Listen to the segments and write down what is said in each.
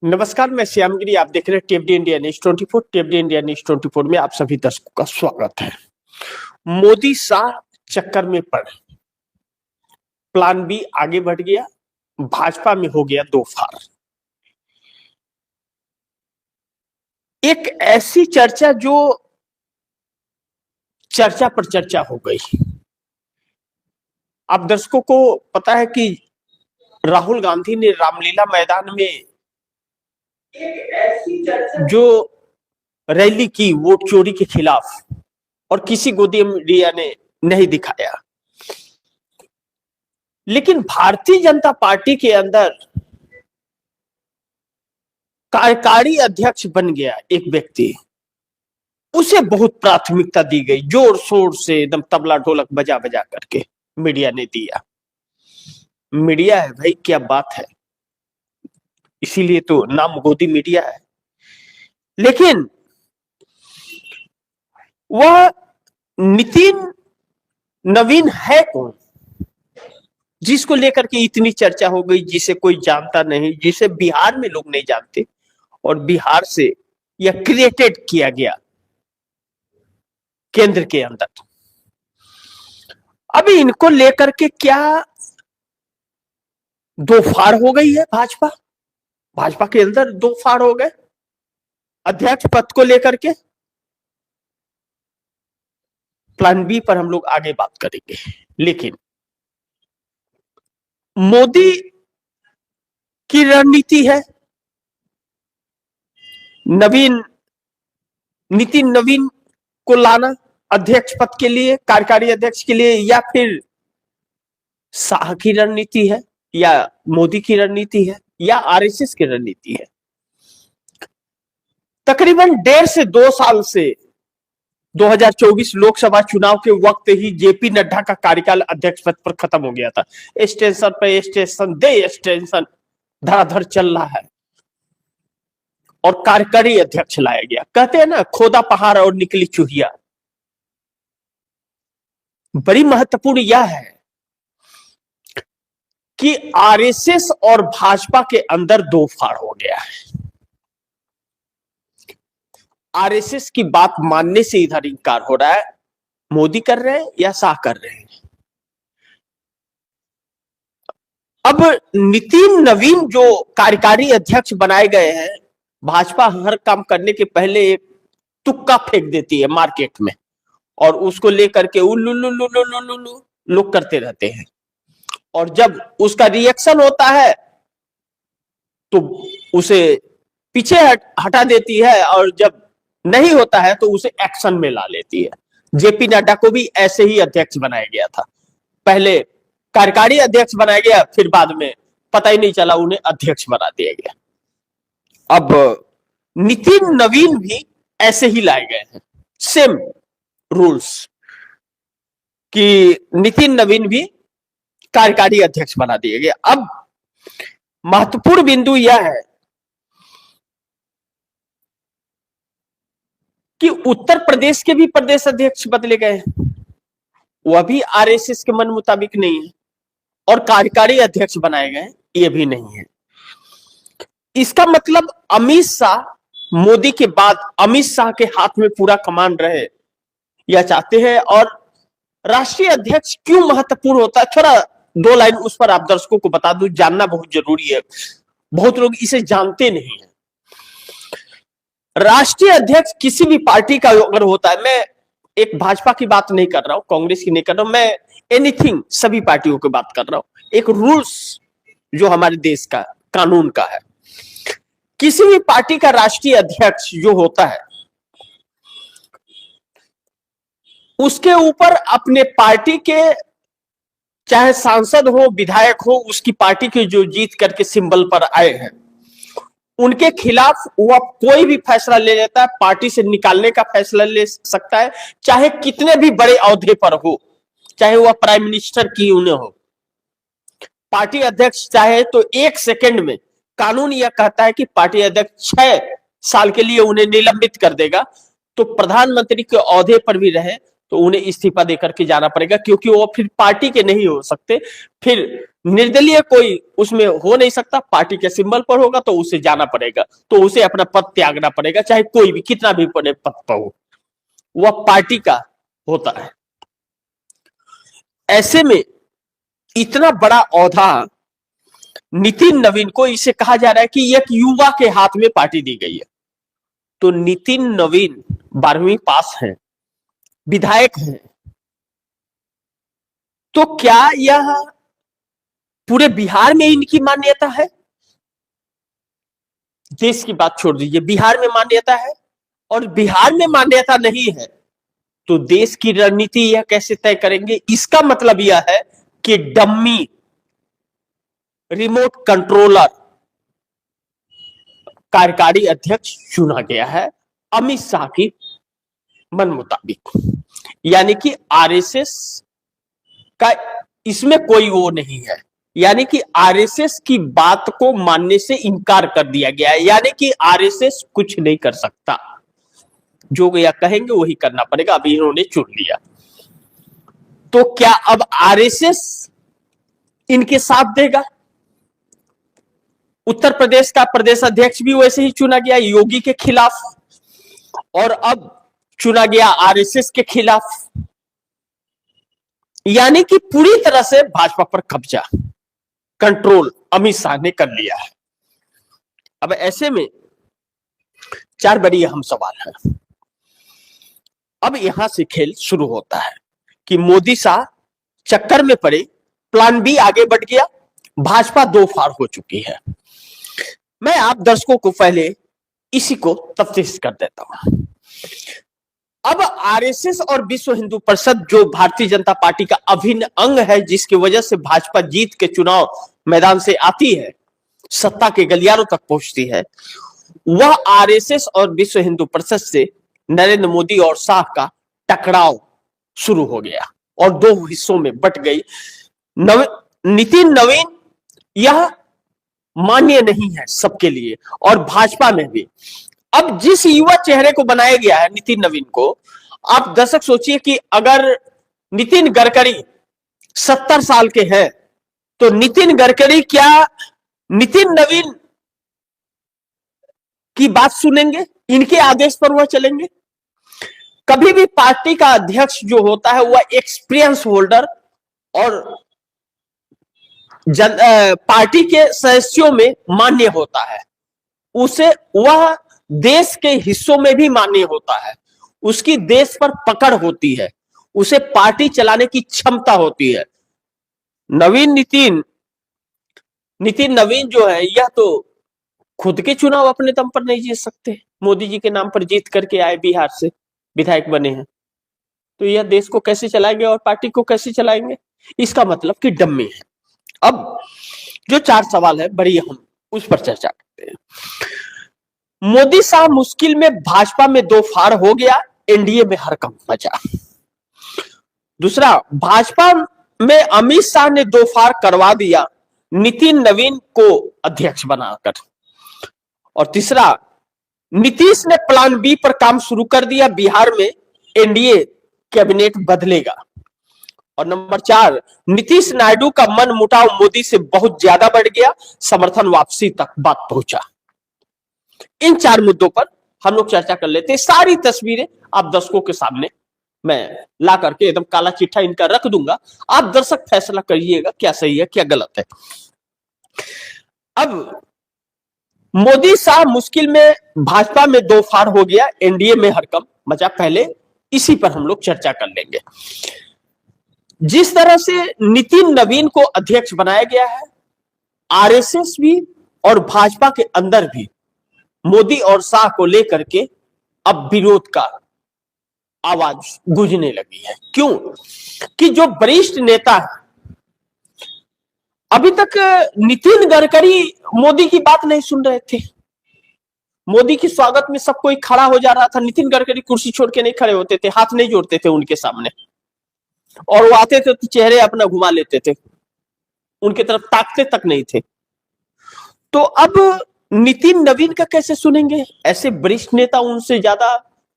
नमस्कार, मैं श्यामगिरी। आप देख रहे हैं टीएफडी इंडिया न्यूज 24। टीएफडी इंडिया न्यूज 24 में आप सभी दर्शकों का स्वागत है। मोदी शाह चक्कर में पड़े, प्लान बी आगे बढ़ गया, भाजपा में हो गया दो फार। एक ऐसी चर्चा जो चर्चा पर चर्चा हो गई। आप दर्शकों को पता है कि राहुल गांधी ने रामलीला मैदान में एक ऐसी चर्चा जो रैली की वोट चोरी के खिलाफ, और किसी गोदी मीडिया ने नहीं दिखाया। लेकिन भारतीय जनता पार्टी के अंदर कार्यकारी अध्यक्ष बन गया एक व्यक्ति, उसे बहुत प्राथमिकता दी गई, जोर शोर से एकदम तबला ढोलक बजा बजा करके मीडिया ने दिया। मीडिया है भाई, क्या बात है, इसीलिए तो नाम गोदी मीडिया है। लेकिन वह नितिन नवीन है कौन, जिसको लेकर के इतनी चर्चा हो गई, जिसे कोई जानता नहीं, जिसे बिहार में लोग नहीं जानते, और बिहार से यह क्रिएटेड किया गया केंद्र के अंदर। अभी इनको लेकर के क्या दो फाड़ हो गई है भाजपा के अंदर दो फाड़ हो गए अध्यक्ष पद को लेकर के। प्लान बी पर हम लोग आगे बात करेंगे। लेकिन मोदी की रणनीति है नितिन नवीन को लाना अध्यक्ष पद के लिए, कार्यकारी अध्यक्ष के लिए, या फिर शाह की रणनीति है, या मोदी की रणनीति है, या आरएसएस की रणनीति है। तकरीबन 1.5 से 2 साल से 2024 लोकसभा चुनाव के वक्त ही जेपी नड्डा का कार्यकाल अध्यक्ष पद पर खत्म हो गया था। स्टेशन पे स्टेशन धड़ाधड़ चल रहा है और कार्यकारी अध्यक्ष लाया गया। कहते हैं ना, खोदा पहाड़ और निकली चूहिया। बड़ी महत्वपूर्ण यह है कि आरएसएस और भाजपा के अंदर दो फाड़ हो गया है। आरएसएस की बात मानने से इधर इनकार हो रहा है। मोदी कर रहे हैं या शाह कर रहे हैं। अब नितिन नवीन जो कार्यकारी अध्यक्ष बनाए गए हैं, भाजपा हर काम करने के पहले एक तुक्का फेंक देती है मार्केट में, और उसको लेकर के उल्लू लोग करते रहते हैं, और जब उसका रिएक्शन होता है तो उसे पीछे हटा देती है, और जब नहीं होता है तो उसे एक्शन में ला लेती है। जेपी नड्डा को भी ऐसे ही अध्यक्ष बनाया गया था। पहले कार्यकारी अध्यक्ष बनाया गया, फिर बाद में पता ही नहीं चला उन्हें अध्यक्ष बना दिया गया। अब नितिन नवीन भी ऐसे ही लाए गए हैं, सेम रूल्स, कि नितिन नवीन भी कार्यकारी अध्यक्ष बना दिए गए। अब महत्वपूर्ण बिंदु यह है कि उत्तर प्रदेश के भी प्रदेश अध्यक्ष बदले गए, वह भी आरएसएस के मन मुताबिक नहीं है, और कार्यकारी अध्यक्ष बनाए गए, ये भी नहीं है। इसका मतलब अमित शाह, मोदी के बाद अमित शाह के हाथ में पूरा कमान रहे, यह चाहते हैं। और राष्ट्रीय अध्यक्ष क्यों महत्वपूर्ण होता है, थोड़ा 2 लाइन उस पर आप दर्शकों को बता दूं, जानना बहुत जरूरी है। बहुत लोग इसे जानते नहीं है। राष्ट्रीय अध्यक्ष किसी भी पार्टी का अगर होता है, मैं एक भाजपा की बात नहीं कर रहा हूं, कांग्रेस की नहीं कर रहा हूं, मैं एनीथिंग सभी पार्टियों की बात कर रहा हूं। एक रूल्स जो हमारे देश का कानून का है, किसी भी पार्टी का राष्ट्रीय अध्यक्ष जो होता है, उसके ऊपर अपने पार्टी के चाहे सांसद हो, विधायक हो, उसकी पार्टी के जो जीत करके सिंबल पर आए हैं, उनके खिलाफ वह कोई भी फैसला ले लेता है। पार्टी से निकालने का फैसला ले सकता है, चाहे कितने भी बड़े ओहदे पर हो, चाहे वह प्राइम मिनिस्टर की उन्हें हो। पार्टी अध्यक्ष चाहे तो 1 सेकंड में, कानून यह कहता है कि पार्टी अध्यक्ष 6 साल के लिए उन्हें निलंबित कर देगा, तो प्रधानमंत्री के ओहदे पर भी रहे तो उन्हें इस्तीफा देकर के जाना पड़ेगा, क्योंकि वो फिर पार्टी के नहीं हो सकते, फिर निर्दलीय कोई उसमें हो नहीं सकता, पार्टी के सिंबल पर होगा तो उसे जाना पड़ेगा, तो उसे अपना पद त्यागना पड़ेगा, चाहे कोई भी कितना भी बड़े पद पर हो, वह पार्टी का होता है। ऐसे में इतना बड़ा औहदा नितिन नवीन को, इसे कहा जा रहा है कि एक युवा के हाथ में पार्टी दी गई है। तो नितिन नवीन 12वीं पास हैं, विधायक हैं, तो क्या यह पूरे बिहार में इनकी मान्यता है? देश की बात छोड़ दीजिए, बिहार में मान्यता है। और बिहार में मान्यता नहीं है तो देश की रणनीति यह कैसे तय करेंगे? इसका मतलब यह है कि डम्मी रिमोट कंट्रोलर कार्यकारी अध्यक्ष चुना गया है अमित शाह की मन मुताबिक, यानी कि आरएसएस का इसमें कोई वो नहीं है, यानी कि आरएसएस की बात को मानने से इनकार कर दिया गया है, यानी कि आरएसएस कुछ नहीं कर सकता, जो यह कहेंगे वही करना पड़ेगा। अभी इन्होंने चुन लिया, तो क्या अब आरएसएस इनके साथ देगा? उत्तर प्रदेश का प्रदेश अध्यक्ष भी वैसे ही चुना गया योगी के खिलाफ, और अब चुना गया आरएसएस के खिलाफ, यानी कि पूरी तरह से भाजपा पर कब्जा, कंट्रोल अमित शाह ने कर लिया है। अब ऐसे में चार बड़ी अहम सवाल है। अब यहां से खेल शुरू होता है कि मोदी शाह चक्कर में पड़े, प्लान बी आगे बढ़ गया, भाजपा दो फाड़ हो चुकी है। मैं आप दर्शकों को पहले इसी को तफ्तीश कर देता हूं। अब आरएसएस और विश्व हिंदू परिषद जो भारतीय जनता पार्टी का अभिन्न अंग है, जिसकी वजह से भाजपा जीत के चुनाव मैदान से आती है, सत्ता के गलियारों तक पहुंचती है, वह आरएसएस और विश्व हिंदू परिषद से नरेंद्र मोदी और शाह का टकराव शुरू हो गया और दो हिस्सों में बट गई। नितिन नवीन यह मान्य नहीं है सबके लिए, और भाजपा में भी। अब जिस युवा चेहरे को बनाया गया है नितिन नवीन को, आप दर्शक सोचिए कि अगर नितिन गडकरी 70 साल के हैं तो नितिन गडकरी क्या नितिन नवीन की बात सुनेंगे? इनके आदेश पर वह चलेंगे? कभी भी पार्टी का अध्यक्ष जो होता है वह एक्सपीरियंस होल्डर और पार्टी के सदस्यों में मान्य होता है, उसे वह देश के हिस्सों में भी मान्य होता है, उसकी देश पर पकड़ होती है, उसे पार्टी चलाने की क्षमता होती है। नितिन नवीन जो है, यह तो खुद के चुनाव अपने दम पर नहीं जीत सकते, मोदी जी के नाम पर जीत करके आए, बिहार से विधायक बने हैं, तो यह देश को कैसे चलाएंगे और पार्टी को कैसे चलाएंगे? इसका मतलब कि डम्मी है। अब जो चार सवाल है बड़ी अहम, उस पर चर्चा करते हैं। मोदी शाह मुश्किल में, भाजपा में दो फाड़ हो गया, एनडीए में हड़कंप मचा। दूसरा, भाजपा में अमित शाह ने दो फाड़ करवा दिया नितिन नवीन को अध्यक्ष बनाकर। और तीसरा, नीतीश ने प्लान बी पर काम शुरू कर दिया, बिहार में एनडीए कैबिनेट बदलेगा। और नंबर 4, नीतीश नायडू का मन मुटाव मोदी से बहुत ज्यादा बढ़ गया, समर्थन वापसी तक बात पहुंचा। इन चार मुद्दों पर हम लोग चर्चा कर लेते हैं। सारी तस्वीरें आप दर्शकों के सामने मैं ला करके एकदम काला चिट्ठा इनका रख दूंगा, आप दर्शक फैसला करिएगा क्या सही है क्या गलत है। अब मोदी शाह मुश्किल में, भाजपा में दो फाड़ हो गया, एनडीए में हड़कंप मचा, पहले इसी पर हम लोग चर्चा कर लेंगे। जिस तरह से नितिन नवीन को अध्यक्ष बनाया गया है, आरएसएस भी और भाजपा के अंदर भी मोदी और शाह को लेकर के अब विरोध का आवाज गूंजने लगी है। क्यों? कि जो वरिष्ठ नेता है, अभी तक नितिन गडकरी मोदी की बात नहीं सुन रहे थे, मोदी के स्वागत में सब कोई खड़ा हो जा रहा था, नितिन गडकरी कुर्सी छोड़ के नहीं खड़े होते थे, हाथ नहीं जोड़ते थे उनके सामने, और वो आते थे तो चेहरे अपना घुमा लेते थे, उनके तरफ ताकते तक नहीं थे। तो अब नितिन नवीन का कैसे सुनेंगे? ऐसे वरिष्ठ नेता, उनसे ज्यादा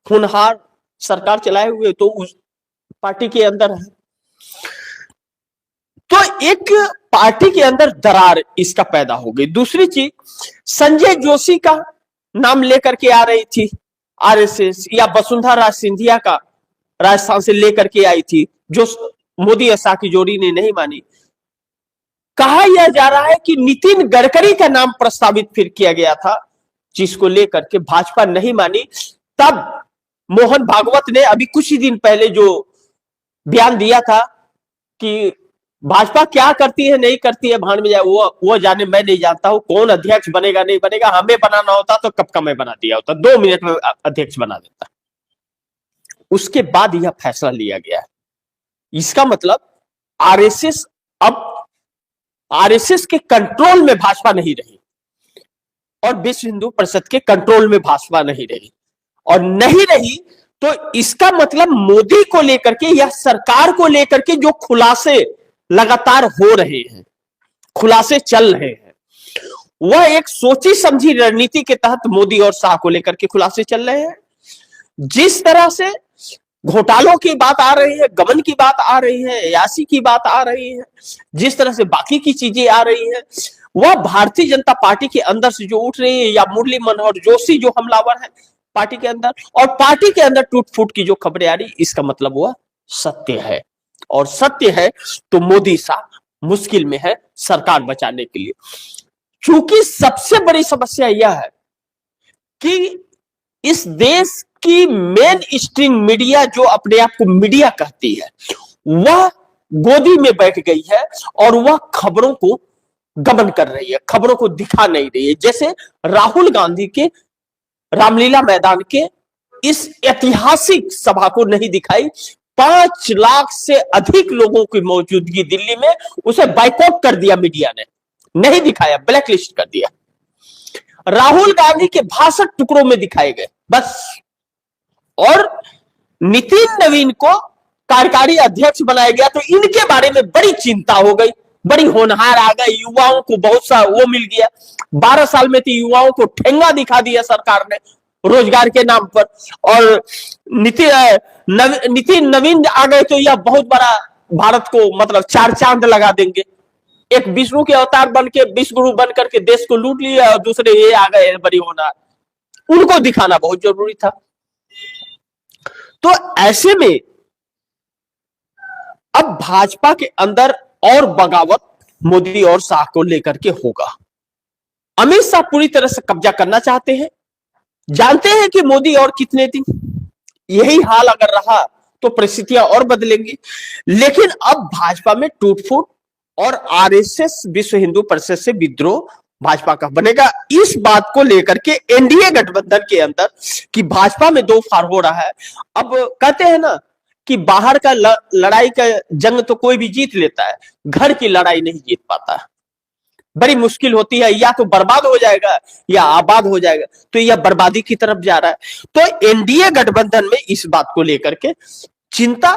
होनहार, सरकार चलाए हुए तो उस पार्टी के अंदर है। तो एक पार्टी के अंदर दरार इसका पैदा हो गई। दूसरी चीज, संजय जोशी का नाम लेकर के आ रही थी आरएसएस, या वसुंधरा सिंधिया का राजस्थान से लेकर के आई थी, जो मोदी और शाह की जोड़ी ने नहीं मानी। कहा यह जा रहा है कि नितिन गडकरी का नाम प्रस्तावित फिर किया गया था, जिसको लेकर के भाजपा नहीं मानी। तब मोहन भागवत ने अभी कुछ ही दिन पहले जो बयान दिया था कि भाजपा क्या करती है नहीं करती है भान में जाए, वो जाने, मैं नहीं जानता हूं कौन अध्यक्ष बनेगा नहीं बनेगा, हमें बनाना होता तो कब का मैं बना दिया होता, 2 मिनट में अध्यक्ष बना देता। उसके बाद यह फैसला लिया गया है। इसका मतलब आरएसएस, अब आरएसएस के कंट्रोल में भाजपा नहीं रही और विश्व हिंदू परिषद के कंट्रोल में भाजपा नहीं रही, और नहीं रही तो इसका मतलब मोदी को लेकर के या सरकार को लेकर के जो खुलासे लगातार हो रहे हैं, खुलासे चल रहे हैं, वह एक सोची समझी रणनीति के तहत मोदी और शाह को लेकर के खुलासे चल रहे हैं। जिस तरह से घोटालों की बात आ रही है, गबन की बात आ रही है, अयाशी की बात आ रही है, जिस तरह से बाकी की चीजें आ रही है, वह भारतीय जनता पार्टी के अंदर से जो उठ रही है, या मुरली मनोहर जोशी जो हमलावर है पार्टी के अंदर, और पार्टी के अंदर टूट फूट की जो खबरें आ रही, इसका मतलब वह सत्य है। और सत्य है तो मोदी शाह मुश्किल में है सरकार बचाने के लिए। क्योंकि सबसे बड़ी समस्या यह है कि इस देश की मेन स्ट्रीम मीडिया, जो अपने आप को मीडिया कहती है, वह गोदी में बैठ गई है और वह खबरों को गबन कर रही है, खबरों को दिखा नहीं रही है। जैसे राहुल गांधी के रामलीला मैदान के इस ऐतिहासिक सभा को नहीं दिखाई, 5 लाख से अधिक लोगों की मौजूदगी दिल्ली में, उसे बाइकआउट कर दिया मीडिया ने, नहीं दिखाया, ब्लैकलिस्ट कर दिया। राहुल गांधी के भाषण टुकड़ों में दिखाए गए बस। और नितिन नवीन को कार्यकारी अध्यक्ष बनाया गया तो इनके बारे में बड़ी चिंता हो गई, बड़ी होनहार आ गई, युवाओं को बहुत सा वो मिल गया। 12 साल में तो युवाओं को ठेंगा दिखा दिया सरकार ने रोजगार के नाम पर, और नितिन नवीन आ गए तो यह बहुत बड़ा भारत को मतलब 4 चांद लगा देंगे। एक विष्णु के अवतार बन के, विश्व गुरु बन करके देश को लूट लिया, और दूसरे ये आ गए बड़ी होनहार, उनको दिखाना बहुत जरूरी था। तो ऐसे में अब भाजपा के अंदर और बगावत मोदी और शाह को लेकर के होगा। अमित शाह पूरी तरह से कब्जा करना चाहते हैं, जानते हैं कि मोदी और कितने दिन, यही हाल अगर रहा तो परिस्थितियां और बदलेंगी। लेकिन अब भाजपा में टूटफूट और आरएसएस विश्व हिंदू परिषद से विद्रोह भाजपा का बनेगा। इस बात को लेकर के एनडीए गठबंधन के अंदर कि भाजपा में 2 फार हो रहा है। अब कहते हैं ना कि बाहर का लड़ाई का जंग तो कोई भी जीत लेता है, घर की लड़ाई नहीं जीत पाता, बड़ी मुश्किल होती है, या तो बर्बाद हो जाएगा या आबाद हो जाएगा, तो यह बर्बादी की तरफ जा रहा है। तो एनडीए गठबंधन में इस बात को लेकर के चिंता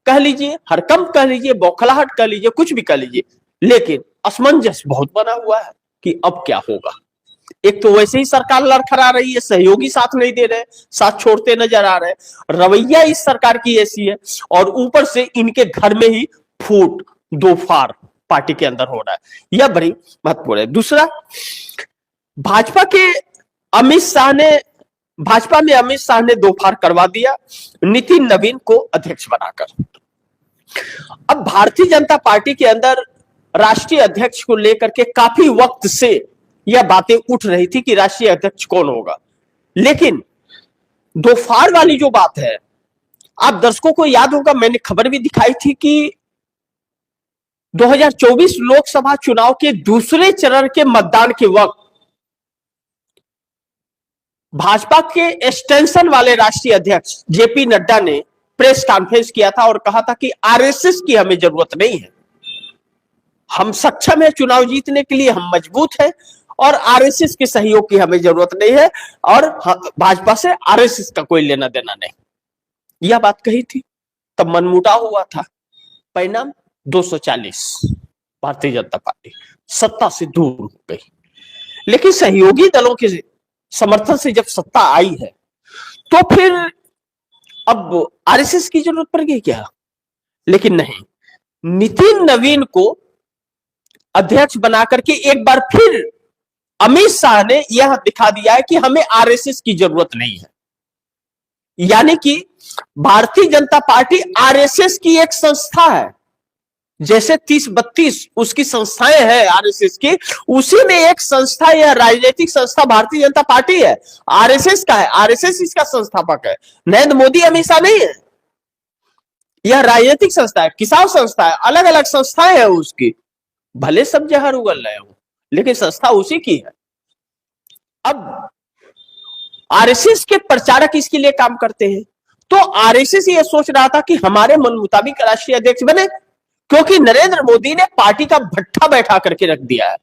कह लीजिए, हड़कंप कह लीजिए, बौखलाहट कह लीजिए, कुछ भी कह लीजिए, लेकिन असमंजस बहुत बना हुआ है कि अब क्या होगा। एक तो वैसे ही सरकार लड़खड़ा रही है, सहयोगी साथ नहीं दे रहे, साथ छोड़ते नजर आ रहे, रवैया इस सरकार की ऐसी है, और ऊपर से इनके घर में ही फूट 2 फार पार्टी के अंदर हो रहा है, यह बड़ी महत्वपूर्ण है। दूसरा, भाजपा में अमित शाह ने 2 फार करवा दिया नितिन नवीन को अध्यक्ष बनाकर। अब भारतीय जनता पार्टी के अंदर राष्ट्रीय अध्यक्ष को लेकर के काफी वक्त से यह बातें उठ रही थी कि राष्ट्रीय अध्यक्ष कौन होगा। लेकिन 2 फार वाली जो बात है, आप दर्शकों को याद होगा, मैंने खबर भी दिखाई थी कि 2024 लोकसभा चुनाव के दूसरे चरण के मतदान के वक्त भाजपा के एक्सटेंशन वाले राष्ट्रीय अध्यक्ष जेपी नड्डा ने प्रेस कॉन्फ्रेंस किया था और कहा था कि आरएसएस की हमें जरूरत नहीं है, हम सक्षम है चुनाव जीतने के लिए, हम मजबूत है, और आरएसएस के सहयोग की हमें जरूरत नहीं है, और भाजपा से आरएसएस का कोई लेना देना नहीं, यह बात कही थी। तब मनमुटाव हुआ था, परिणाम 240, भारतीय जनता पार्टी सत्ता से दूर हो गई। लेकिन सहयोगी दलों के समर्थन से जब सत्ता आई है तो फिर अब आरएसएस की जरूरत पड़ गई क्या? लेकिन नहीं, नितिन नवीन को अध्यक्ष बना करके एक बार फिर अमित शाह ने यह दिखा दिया है कि हमें आरएसएस की जरूरत नहीं है। यानी कि भारतीय जनता पार्टी आरएसएस की एक संस्था है। जैसे 30-32 उसकी संस्थाएं हैं आरएसएस की, उसी में एक संस्था या राजनीतिक संस्था भारतीय जनता पार्टी है, आरएसएस का है। आरएसएस इसका संस्थापक है, नरेंद्र मोदी अमित शाह नहीं है। यह राजनीतिक संस्था है, किसान संस्था है, अलग अलग संस्थाएं हैं उसकी। भले सब जहर उगल रहे हो, लेकिन संस्था उसी की है। अब आरएसएस के प्रचारक इसके लिए काम करते हैं, तो आरएसएस ये सोच रहा था कि हमारे मन मुताबिक राष्ट्रीय अध्यक्ष बने, क्योंकि नरेंद्र मोदी ने पार्टी का भट्ठा बैठा करके रख दिया है।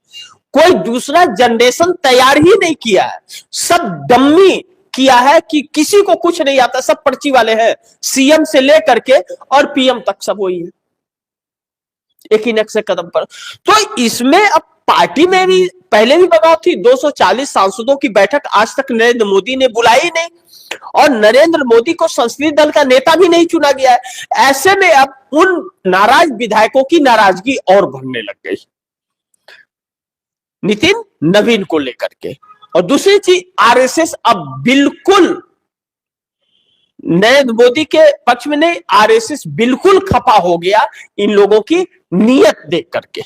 कोई दूसरा जनरेशन तैयार ही नहीं किया है, सब डम्मी किया है कि किसी को कुछ नहीं आता, सब पर्ची वाले हैं, सीएम से लेकर के और पीएम तक सब वही है, एक ही नक्शे कदम पर। तो इसमें अब पार्टी में भी पहले भी बगाव थी। 240 सांसदों की बैठक आज तक नरेंद्र मोदी ने बुलाई नहीं, और नरेंद्र मोदी को संसदीय दल का नेता भी नहीं चुना गया है। ऐसे में अब उन नाराज विधायकों की नाराजगी और बढ़ने लग गई नितिन नवीन को लेकर के। और दूसरी चीज, आरएसएस अब बिल्कुल नरेंद्र मोदी के पक्ष में नहीं, आरएसएस बिल्कुल खफा हो गया इन लोगों की नीयत देख करके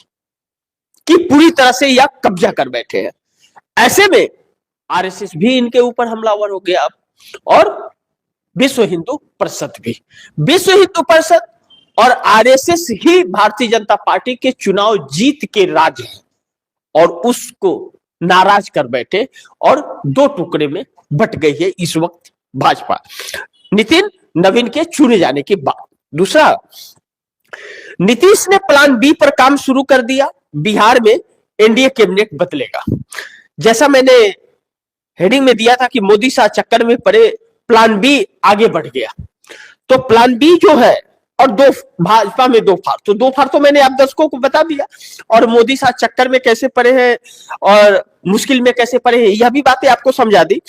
कि पूरी तरह से यह कब्जा कर बैठे हैं। ऐसे में आरएसएस भी इनके ऊपर हमलावर हो गया अब, और विश्व हिंदू परिषद भी। विश्व हिंदू परिषद और आरएसएस ही भारतीय जनता पार्टी के चुनाव जीत के राज है, और उसको नाराज कर बैठे और दो टुकड़े में बट गई है इस वक्त भाजपा नितिन नवीन के चुने जाने के बाद। दूसरा, नीतीश ने प्लान बी पर काम शुरू कर दिया। बिहार में एनडीए कैबिनेट बदलेगा। जैसा मैंने हेडिंग में दिया था कि मोदी शाह चक्कर में पड़े, प्लान बी आगे बढ़ गया। तो प्लान बी जो है, और दो भाजपा में दो फार, तो दो फार तो मैंने आप दर्शकों को बता दिया, और मोदी शाह चक्कर में कैसे पड़े हैं और मुश्किल में कैसे पड़े हैं, यह भी बातें आपको समझा दी।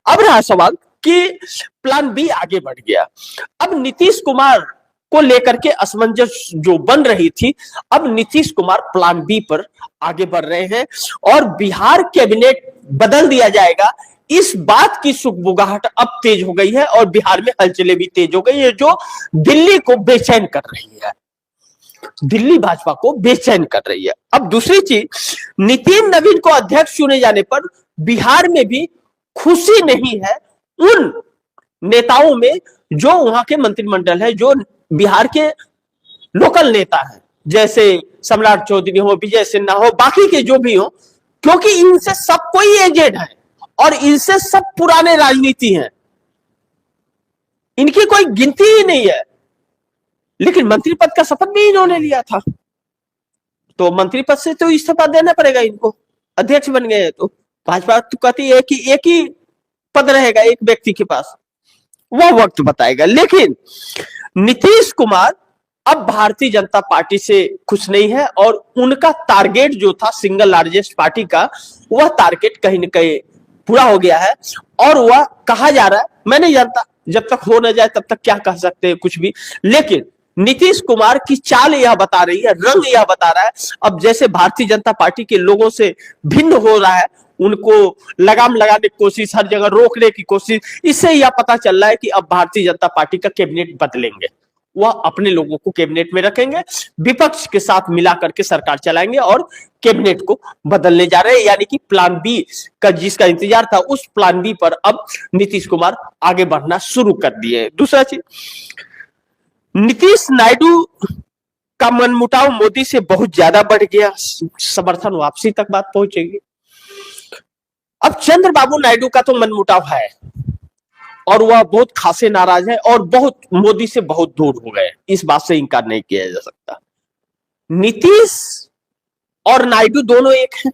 अब रहा सवाल कि प्लान बी आगे बढ़ गया। अब नीतीश कुमार को लेकर के असमंजस जो बन रही थी, अब नीतीश कुमार प्लान बी पर आगे बढ़ रहे हैं, और बिहार कैबिनेट बदल दिया जाएगा। इस बात की सुगबुगाहट अब तेज हो गई है, और बिहार में हलचलें भी तेज हो गई है, जो दिल्ली को बेचैन कर रही है, दिल्ली भाजपा को बेचैन कर रही है। अब दूसरी चीज, नितिन नवीन को अध्यक्ष चुने जाने पर बिहार में भी खुशी नहीं है उन नेताओं में जो वहां के मंत्रिमंडल है, जो बिहार के लोकल नेता हैं, जैसे सम्राट चौधरी हो, विजय सिन्हा हो, बाकी के जो भी हो, क्योंकि इनसे सब कोई एजेड है और इनसे सब पुराने राजनीति हैं, इनकी कोई गिनती ही नहीं है। लेकिन मंत्री पद का शपथ भी इन्होंने लिया था, तो मंत्री पद से तो इस्तीफा देना पड़ेगा इनको, अध्यक्ष बन गए। तो भाजपा तो कहती है कि एक ही पद रहेगा एक व्यक्ति के पास, वो वक्त बताएगा। लेकिन नीतीश कुमार अब भारतीय जनता पार्टी से खुश नहीं है, और उनका टारगेट जो था सिंगल लार्जेस्ट पार्टी का, वह टारगेट कहीं न कहीं पूरा हो गया है। और वह कहा जा रहा है, मैं नहीं जानता, जब तक हो न जाए तब तक क्या कह सकते हैं कुछ भी, लेकिन नीतीश कुमार की चाल यह बता रही है, रंग यह बता रहा है, अब जैसे भारतीय जनता पार्टी के लोगों से भिन्न हो रहा है, उनको लगाम लगाने की कोशिश, हर जगह रोकने की कोशिश, इससे यह पता चल रहा है कि अब भारतीय जनता पार्टी का कैबिनेट बदलेंगे, वह अपने लोगों को कैबिनेट में रखेंगे, विपक्ष के साथ मिला करके सरकार चलाएंगे और कैबिनेट को बदलने जा रहे हैं। यानी कि प्लान बी का जिसका इंतजार था, उस प्लान बी पर अब नीतीश कुमार आगे बढ़ना शुरू कर दिए। दूसरा चीज, नीतीश नायडू का मनमुटाव मोदी से बहुत ज्यादा बढ़ गया, समर्थन वापसी तक बात पहुंचेगी। अब चंद्रबाबू नायडू का तो मनमुटाव है, और वह बहुत खासे नाराज है, और बहुत मोदी से बहुत दूर हो गए, इस बात से इनकार नहीं किया जा सकता। नीतीश और नायडू दोनों एक हैं।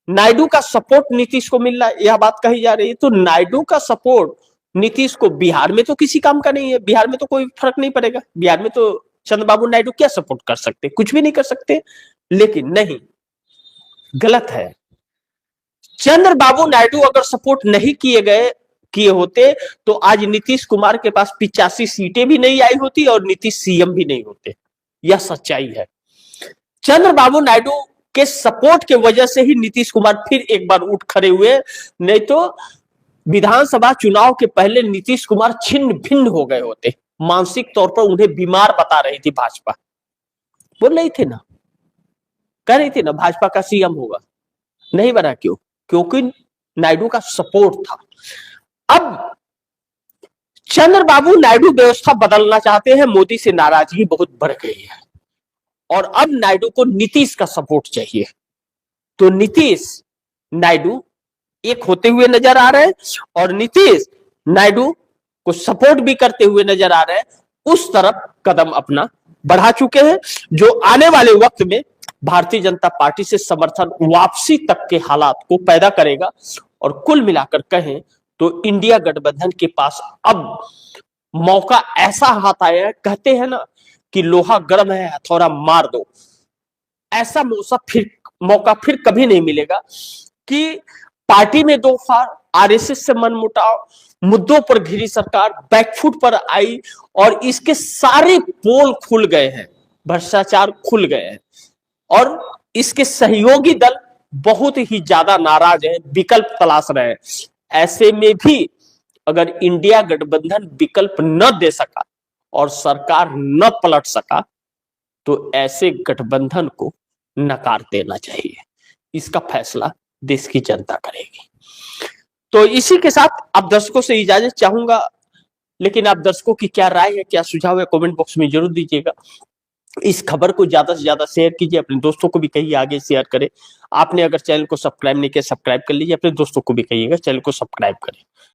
नायडू का सपोर्ट नीतीश को मिल रहा है, यह बात कही जा रही है। तो नायडू का सपोर्ट नीतीश को बिहार में तो किसी काम का नहीं है, बिहार में तो कोई फर्क नहीं पड़ेगा, बिहार में तो चंद्रबाबू नायडू क्या सपोर्ट कर सकते, कुछ भी नहीं कर सकते। लेकिन नहीं, गलत है। चंद्रबाबू नायडू अगर सपोर्ट नहीं किए होते तो आज नीतीश कुमार के पास 85 सीटें भी नहीं आई होती और नीतीश सीएम भी नहीं होते, यह सच्चाई है। चंद्रबाबू नायडू के सपोर्ट के वजह से ही नीतीश कुमार फिर एक बार उठ खड़े हुए, नहीं तो विधानसभा चुनाव के पहले नीतीश कुमार छिन्न भिन्न हो गए होते। मानसिक तौर पर उन्हें बीमार बता रही थी भाजपा, बोल रही थी ना, कह रही थी ना भाजपा का सीएम होगा, नहीं बना। क्यों? क्योंकि नायडू का सपोर्ट था। अब चंद्रबाबू नायडू व्यवस्था बदलना चाहते हैं, मोदी से नाराजगी बहुत बढ़ गई है और अब नायडू को नीतीश का सपोर्ट चाहिए। तो नीतीश नायडू एक होते हुए नजर आ रहे हैं और नीतीश नायडू को सपोर्ट भी करते हुए नजर आ रहे हैं, उस तरफ कदम अपना बढ़ा चुके हैं, जो आने वाले वक्त में भारतीय जनता पार्टी से समर्थन वापसी तक के हालात को पैदा करेगा। और कुल मिलाकर कहें तो इंडिया गठबंधन के पास अब मौका ऐसा हाथ आया है, कहते हैं ना कि लोहा गर्म है हथौड़ा मार दो, ऐसा मौका फिर कभी नहीं मिलेगा कि पार्टी में दो फाड़, आरएसएस से मनमुटाव, मुद्दों पर घिरी सरकार बैकफुट पर आई और इसके सारे पोल खुल गए हैं, भ्रष्टाचार खुल गए हैं और इसके सहयोगी दल बहुत ही ज्यादा नाराज हैं, विकल्प तलाश रहे हैं। ऐसे में भी अगर इंडिया गठबंधन विकल्प न दे सका और सरकार न पलट सका तो ऐसे गठबंधन को नकार देना चाहिए। इसका फैसला देश की जनता करेगी। तो इसी के साथ आप दर्शकों से इजाजत चाहूंगा, लेकिन आप दर्शकों की क्या राय है, क्या सुझाव है, कमेंट बॉक्स में जरूर दीजिएगा। इस खबर को ज्यादा से ज्यादा शेयर कीजिए, अपने दोस्तों को भी कहिए आगे शेयर करें। आपने अगर चैनल को सब्सक्राइब नहीं किया, सब्सक्राइब कर लीजिए, अपने दोस्तों को भी कहिएगा चैनल को सब्सक्राइब करें।